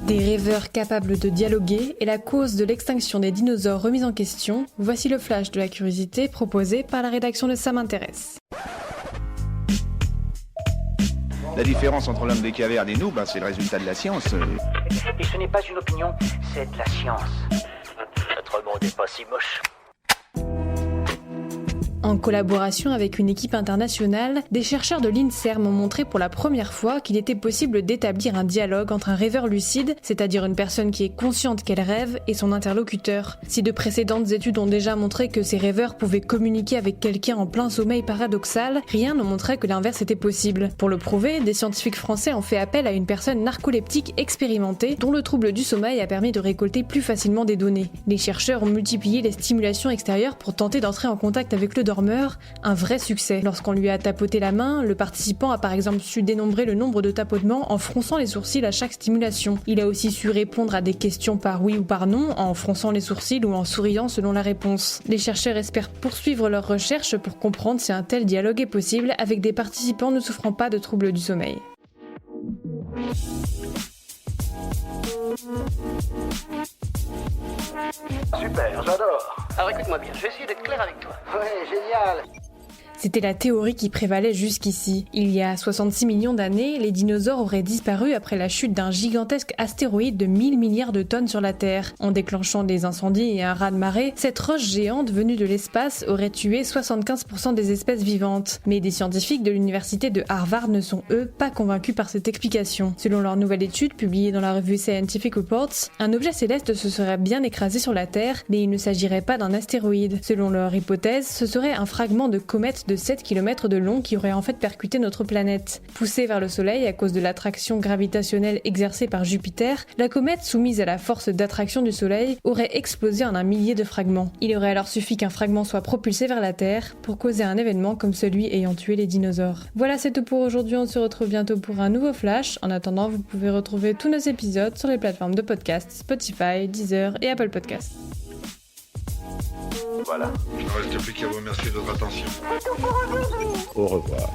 Des rêveurs capables de dialoguer est la cause de l'extinction des dinosaures remise en question. Voici le flash de la curiosité proposé par la rédaction de Ça m'intéresse. La différence entre l'homme des cavernes et nous, c'est le résultat de la science. Et ce n'est pas une opinion, c'est de la science. Notre monde n'est pas si moche. En collaboration avec une équipe internationale, des chercheurs de l'INSERM ont montré pour la première fois qu'il était possible d'établir un dialogue entre un rêveur lucide, c'est-à-dire une personne qui est consciente qu'elle rêve, et son interlocuteur. Si de précédentes études ont déjà montré que ces rêveurs pouvaient communiquer avec quelqu'un en plein sommeil paradoxal, rien ne montrait que l'inverse était possible. Pour le prouver, des scientifiques français ont fait appel à une personne narcoleptique expérimentée, dont le trouble du sommeil a permis de récolter plus facilement des données. Les chercheurs ont multiplié les stimulations extérieures pour tenter d'entrer en contact avec le dormeur, un vrai succès. Lorsqu'on lui a tapoté la main, le participant a par exemple su dénombrer le nombre de tapotements en fronçant les sourcils à chaque stimulation. Il a aussi su répondre à des questions par oui ou par non, en fronçant les sourcils ou en souriant selon la réponse. Les chercheurs espèrent poursuivre leurs recherches pour comprendre si un tel dialogue est possible avec des participants ne souffrant pas de troubles du sommeil. Super, j'adore. Alors écoute-moi bien, je vais essayer d'être clair avec toi. Ouais, génial. C'était la théorie qui prévalait jusqu'ici. Il y a 66 millions d'années, les dinosaures auraient disparu après la chute d'un gigantesque astéroïde de 1000 milliards de tonnes sur la Terre. En déclenchant des incendies et un raz-de-marée, cette roche géante venue de l'espace aurait tué 75% des espèces vivantes. Mais des scientifiques de l'université de Harvard ne sont eux pas convaincus par cette explication. Selon leur nouvelle étude publiée dans la revue Scientific Reports, un objet céleste se serait bien écrasé sur la Terre, mais il ne s'agirait pas d'un astéroïde. Selon leur hypothèse, ce serait un fragment de comète de 7 km de long qui aurait en fait percuté notre planète. Poussée vers le Soleil à cause de l'attraction gravitationnelle exercée par Jupiter, la comète, soumise à la force d'attraction du Soleil, aurait explosé en un millier de fragments. Il aurait alors suffi qu'un fragment soit propulsé vers la Terre pour causer un événement comme celui ayant tué les dinosaures. Voilà, c'est tout pour aujourd'hui, on se retrouve bientôt pour un nouveau flash. En attendant, vous pouvez retrouver tous nos épisodes sur les plateformes de podcast, Spotify, Deezer et Apple Podcasts. Voilà. Il ne reste plus qu'à vous remercier de votre attention. Au revoir.